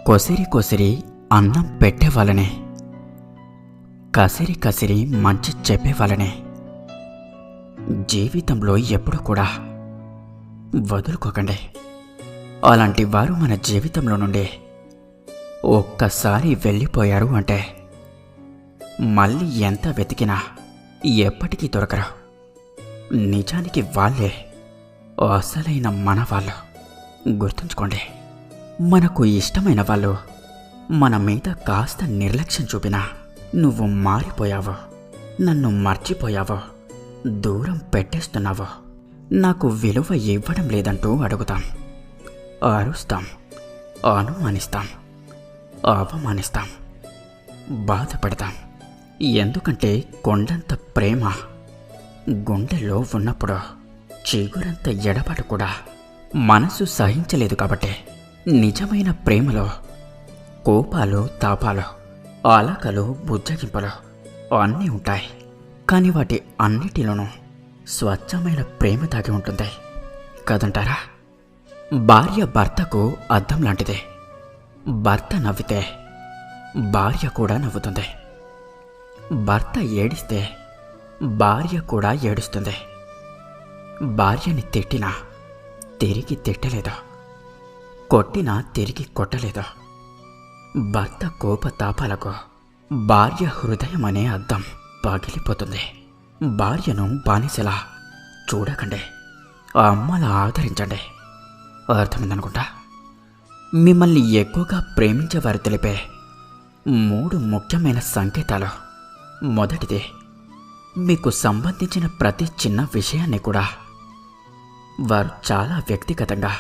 కొసిరి కొసిరి అన్నం పెట్టేవాళ్ళనే, కసిరి కసిరి మంచి చెప్పేవాళ్ళనే జీవితంలో ఎప్పుడు కూడా వదులుకోకండి. అలాంటి వారు మన జీవితంలో నుండి ఒక్కసారి వెళ్ళిపోయారు అంటే మళ్ళీ ఎంత వెతికినా ఎప్పటికీ దొరకరు. నిజానికి వాళ్ళే అసలైన మన వాళ్ళు. గుర్తుంచుకోండి, మనకు ఇష్టమైన వాళ్ళు మన మీద కాస్త నిర్లక్ష్యం చూపినా నువ్వు మారిపోయావో, నన్ను మర్చిపోయావో, దూరం పెట్టేస్తున్నావో, నాకు విలువ ఇవ్వడం లేదంటూ అడుగుతాం, అరుస్తాం, అనుమానిస్తాం, అవమానిస్తాం, బాధపడతాం. ఎందుకంటే కొండంత ప్రేమ గుండెల్లో ఉన్నప్పుడు చిగురంత ఎడబాటు కూడా మనసు సహించలేదు. కాబట్టి నిజమైన ప్రేమలో కోపాలు, తాపాలు, అలకలు, బుజ్జగింపులు అన్నీ ఉంటాయి. కానీ వాటి అన్నిటిలోనూ స్వచ్ఛమైన ప్రేమ దాగి ఉంటుంది కదంటారా? భార్య భర్తకు అద్దం లాంటిదే. భర్త నవ్వితే భార్య కూడా నవ్వుతుంది. భర్త ఏడిస్తే భార్య కూడా ఏడుస్తుంది. భార్యని తిట్టినా తిరిగి తిట్టలేదు, కొట్టినా తిరిగి కొట్టలేదు. భర్త కోపతాపాలకు భార్య హృదయం అనే అద్దం పగిలిపోతుంది. భార్యను బానిసలా చూడకండి, అమ్మలా ఆదరించండి. అర్థమైందనుకుంటా. మిమ్మల్ని ఎక్కువగా ప్రేమించేవారు తెలిపే 3 ముఖ్యమైన సంకేతాలు. మొదటిది, మీకు సంబంధించిన ప్రతి చిన్న విషయాన్ని కూడా వారు చాలా వ్యక్తిగతంగా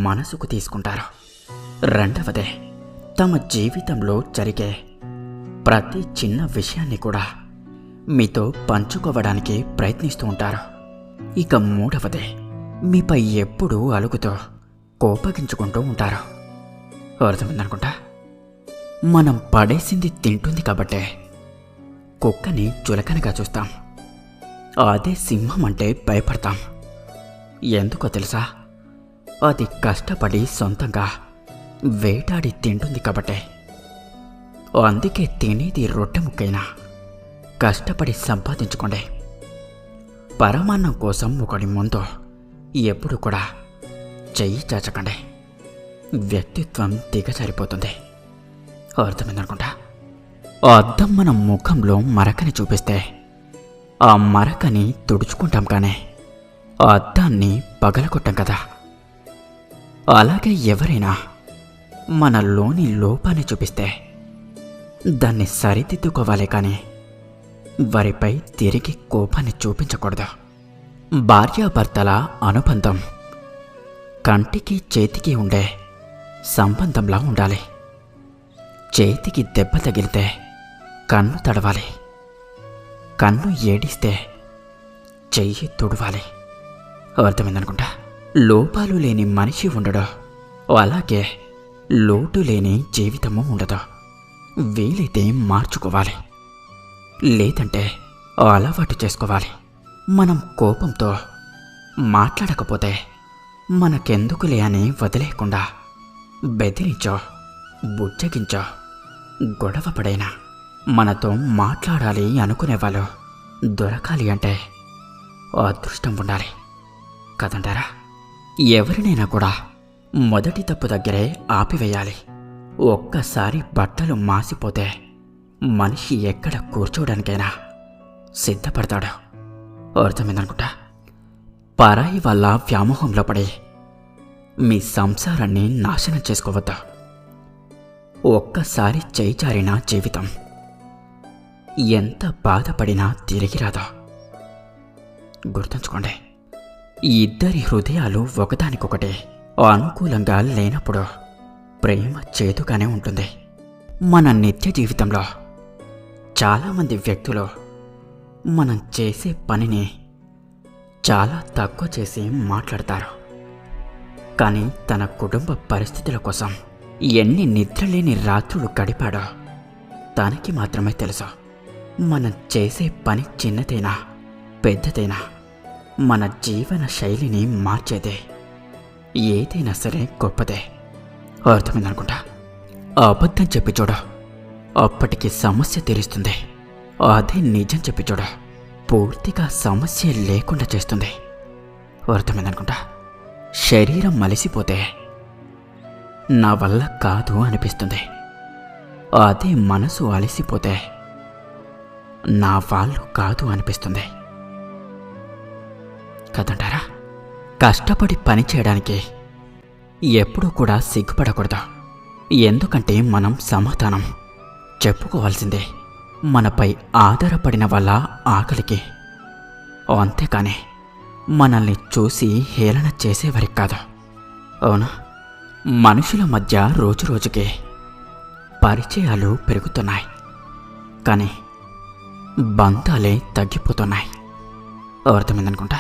మనసుకు తీసుకుంటారు. రెండవది, తమ జీవితంలో జరిగే ప్రతి చిన్న విషయాన్ని కూడా మీతో పంచుకోవడానికి ప్రయత్నిస్తూ ఉంటారు. ఇక మూడవది, మీపై ఎప్పుడూ అలుగుతో కోపగించుకుంటూ ఉంటారు. అర్థమైందనుకుంటా. మనం పడేసింది తింటుంది కాబట్టే కుక్కని చులకనగా చూస్తాం. అదే సింహం అంటే భయపడతాం. ఎందుకో తెలుసా? అది కష్టపడి సొంతంగా వేటాడి తింటుంది కాబట్టే. అందుకే తినేది రొట్టె ముక్కైనా కష్టపడి సంపాదించుకోండి. పరమాన్నం కోసం ఒకడి ముందు ఎప్పుడు కూడా చెయ్యి చాచకండి. వ్యక్తిత్వం దిగజారిపోతుంది. అర్థమైందనుకుంటా. అద్దం మన ముఖంలో మరకని చూపిస్తే ఆ మరకని తుడుచుకుంటాం, కానీ అద్దాన్ని పగలగొట్టాం కదా. అలాగే ఎవరైనా మనలోని లోపాన్ని చూపిస్తే దాన్ని సరిదిద్దుకోవాలే, కానీ వారిపై తిరిగి కోపాన్ని చూపించకూడదు. భార్యాభర్తల అనుబంధం కంటికి చేతికి ఉండే సంబంధంలా ఉండాలి. చేతికి దెబ్బ తగిలితే కన్ను తడవాలి, కన్ను ఏడిస్తే చెయ్యి తుడవాలి. అర్థమైందనుకుంటా. లోపాలు లేని మనిషి ఉండడు, అలాగే లోటు లేని జీవితము ఉండదు. వీలైతే మార్చుకోవాలి, లేదంటే అలవాటు చేసుకోవాలి. మనం కోపంతో మాట్లాడకపోతే మనకెందుకులే అని వదిలేయకుండా బెదిరించో, బుజ్జగించో, గొడవ పడైనా మనతో మాట్లాడాలి అనుకునేవాళ్ళు దొరకాలి అంటే అదృష్టం ఉండాలి కదంటారా? ఎవరినైనా కూడా మొదటి తప్పు దగ్గరే ఆపివేయాలి. ఒక్కసారి బట్టలు మాసిపోతే మనిషి ఎక్కడ కూర్చోవడానికైనా సిద్ధపడతాడు. అర్థమైందనుకుంటా. పరాయి వల్ల వ్యామోహంలో పడి మీ సంసారాన్ని నాశనం చేసుకోవద్దు. ఒక్కసారి చేయి జారిన జీవితం ఎంత బాధపడినా తిరిగి రాదు. గుర్తుంచుకోండి, ఇద్దరి హృదయాలు ఒకదానికొకటి అనుకూలంగా లేనప్పుడు ప్రేమ చేదుగానే ఉంటుంది. మన నిత్య జీవితంలో చాలామంది వ్యక్తులు మనం చేసే పనిని చాలా తక్కువ చేసి మాట్లాడతారు. కానీ తన కుటుంబ పరిస్థితుల కోసం ఎన్ని నిద్రలేని రాత్రులు గడిపాడో తనకి మాత్రమే తెలుసు. మనం చేసే పని చిన్నదైనా పెద్దదైనా మన జీవన శైలిని మార్చేదే. ఏదైనా సరే గొప్పదే. అర్థమైందనుకుంటా. అబద్ధం చెప్పి చూడు, అప్పటికి సమస్య తీరుస్తుంది. అదే నిజం చెప్పి చూడు, పూర్తిగా సమస్య లేకుండా చేస్తుంది. అర్థమైందనుకుంటా. శరీరం మలిసిపోతే నా వల్ల కాదు అనిపిస్తుంది. అదే మనసు అలసిపోతే నా వాళ్ళు కాదు అనిపిస్తుంది. కదంటారా? కష్టపడి పని చేయడానికి ఎప్పుడూ కూడా సిగ్గుపడకూడదు. ఎందుకంటే మనం సమాధానం చెప్పుకోవాల్సిందే మనపై ఆధారపడిన వాళ్ళ ఆకలికి. అంతేకాని మనల్ని చూసి హేళన చేసేవారికి కాదు. అవునా? మనుషుల మధ్య రోజురోజుకి పరిచయాలు పెరుగుతున్నాయి, కానీ బంధాలే తగ్గిపోతున్నాయి. అర్థమైందనుకుంటా.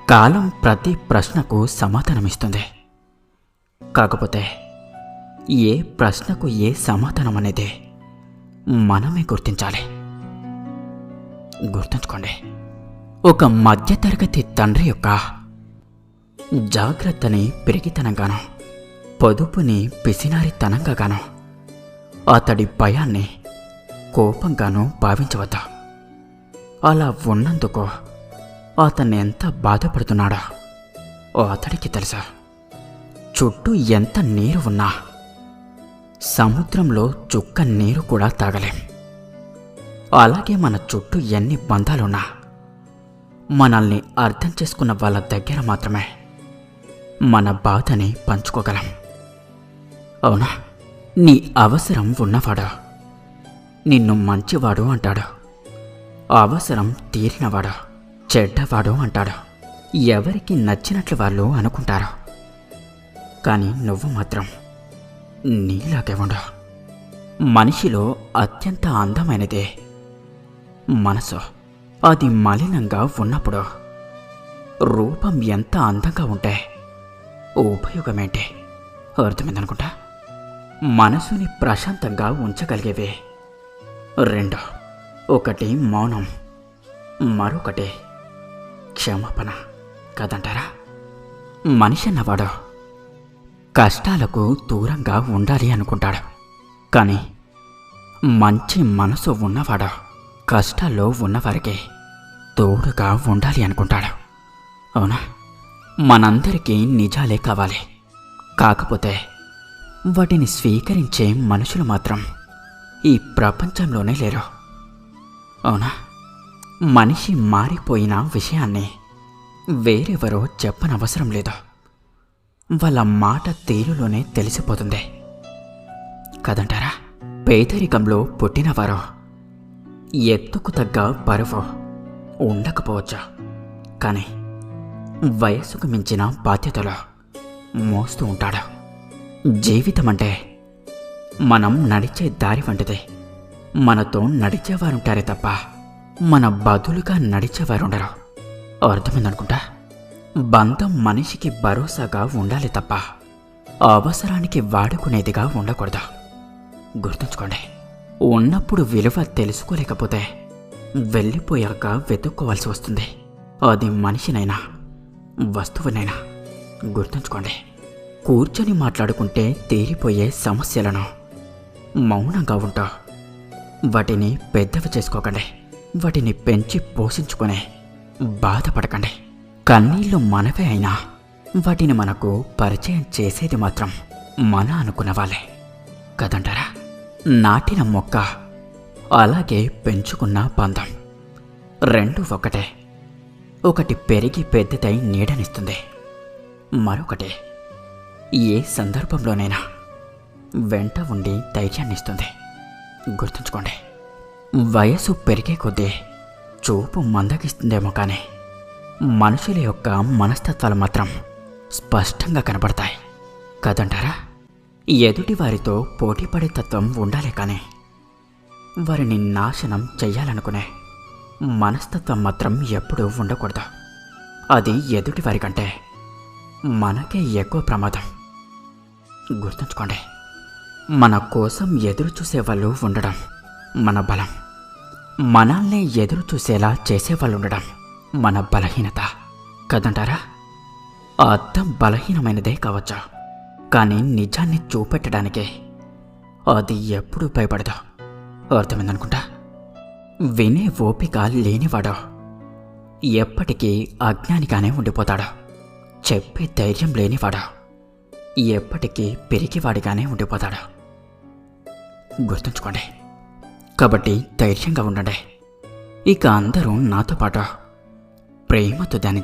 కాలం ప్రతి ప్రశ్నకు సమాధానమిస్తుంది. కాకపోతే ఏ ప్రశ్నకు ఏ సమాధానం అనేది మనమే గుర్తించాలి. గుర్తుంచుకోండి, ఒక మధ్యతరగతి తండ్రి యొక్క జాగ్రత్తని పిరికితనంగాను, పొదుపుని పిసినారితనంగాను, అతడి భయాన్ని కోపంగాను భావించవద్దు. అలా ఉన్నందుకు అతన్ని ఎంత బాధపడుతున్నాడో అతడికి తెలుసా. చుట్టూ ఎంత నీరు ఉన్నా సముద్రంలో చుక్క నీరు కూడా తాగలేం. అలాగే మన చుట్టూ ఎన్ని బంధాలున్నా మనల్ని అర్థం చేసుకున్న వాళ్ళ దగ్గర మాత్రమే మన బాధని పంచుకోగలం. అవునా? నీ అవసరం ఉన్నవాడు నిన్ను మంచివాడు అంటాడు, అవసరం తీరినవాడు చెడ్డవాడు అంటాడు. ఎవరికి నచ్చినట్లు వాళ్ళు అనుకుంటారు. కానీ నువ్వు మాత్రం నీలాగే ఉండు. మనిషిలో అత్యంత అందమైనదే మనసు. అది మలినంగా ఉన్నప్పుడు రూపం ఎంత అందంగా ఉంటే ఉపయోగమేంటి? అర్థమైందనుకుంటా. మనసుని ప్రశాంతంగా ఉంచగలిగేవే రెండు. ఒకటి మౌనం, మరొకటి క్షమాపణ. కదంటారా? మనిషి అన్నవాడు కష్టాలకు దూరంగా ఉండాలి అనుకుంటాడు, కానీ మంచి మనసు ఉన్నవాడు కష్టాల్లో ఉన్నవారికి తోడుగా ఉండాలి అనుకుంటాడు. అవునా? మనందరికీ నిజాలే కావాలి, కాకపోతే వాటిని స్వీకరించే మనుషులు మాత్రం ఈ ప్రపంచంలోనే లేరు. అవునా? మనిషి మారిపోయిన విషయాన్ని వేరెవరో చెప్పనవసరం లేదు. వాళ్ళ మాట తీరులోనే తెలిసిపోతుంది. కదంటారా? పేదరికంలో పుట్టినవారు ఎత్తుకు తగ్గ బరువు ఉండకపోవచ్చు, కానీ వయస్సుకు మించిన బాధ్యతలు మోస్తూ ఉంటాడు. జీవితం అంటే మనం నడిచే దారి వంటిది. మనతో నడిచేవారుంటారే తప్ప మన బదులుగా నడిచేవారుండరు. అర్థమైందనుకుంటా. బంధం మనిషికి భరోసాగా ఉండాలి తప్ప అవసరానికి వాడుకునేదిగా ఉండకూడదు. గుర్తుంచుకోండి, ఉన్నప్పుడు విలువ తెలుసుకోలేకపోతే వెళ్ళిపోయాక వెతుక్కోవాల్సి వస్తుంది. అది మనిషినైనా వస్తువునైనా. గుర్తుంచుకోండి, కూర్చొని మాట్లాడుకుంటే తీరిపోయే సమస్యలను మౌనంగా ఉంటా. వాటిని పెద్దవి చేసుకోకండి. వాటిని పెంచి పోషించుకునే బాధపడకండి. కన్నీళ్లు మనవే అయినా వాటిని మనకు పరిచయం చేసేది మాత్రం మన అనుకున్న వాళ్ళే. కదంటారా? నాటిన మొక్క అలాగే పెంచుకున్న బంధం రెండు ఒకటే. ఒకటి పెరిగి పెద్దదై నీడనిస్తుంది, మరొకటి ఏ సందర్భంలోనైనా వెంట ఉండి ధైర్యాన్నిస్తుంది. గుర్తుంచుకోండి, వయసు పెరిగే కొద్దీ చూపు మందగిస్తుందేమో, కానీ మనుషుల యొక్క మనస్తత్వాలు మాత్రం స్పష్టంగా కనబడతాయి. కదంటారా? ఎదుటి వారితో పోటీపడే తత్వం ఉండాలి, కానీ వారిని నాశనం చెయ్యాలనుకునే మనస్తత్వం మాత్రం ఎప్పుడూ ఉండకూడదు. అది ఎదుటి వారి కంటే మనకే ఎక్కువ ప్రమాదం. గుర్తుంచుకోండి, మన కోసం ఎదురు చూసేవాళ్ళు ఉండడం మన బలం. మనల్ని ఎదురు చూసేలా చేసేవాళ్ళు ఉండడం మన బలహీనత. కదంటారా? ఆ అద్దం బలహీనమైనదే కావచ్చు, కానీ నిజాన్ని చూపెట్టడానికి అది ఎప్పుడూ భయపడదు. అర్థమైందనుకుంటా. వినే ఓపిక లేనివాడు ఎప్పటికీ అజ్ఞానిగానే ఉండిపోతాడు. చెప్పే ధైర్యం లేనివాడు ఎప్పటికీ పెరిగివాడిగానే ఉండిపోతాడు. గుర్తుంచుకోండి. కాబట్టి ధైర్యంగా ఉండండి. ఇక అందరూ నాతో పాటు ప్రేమతో దాని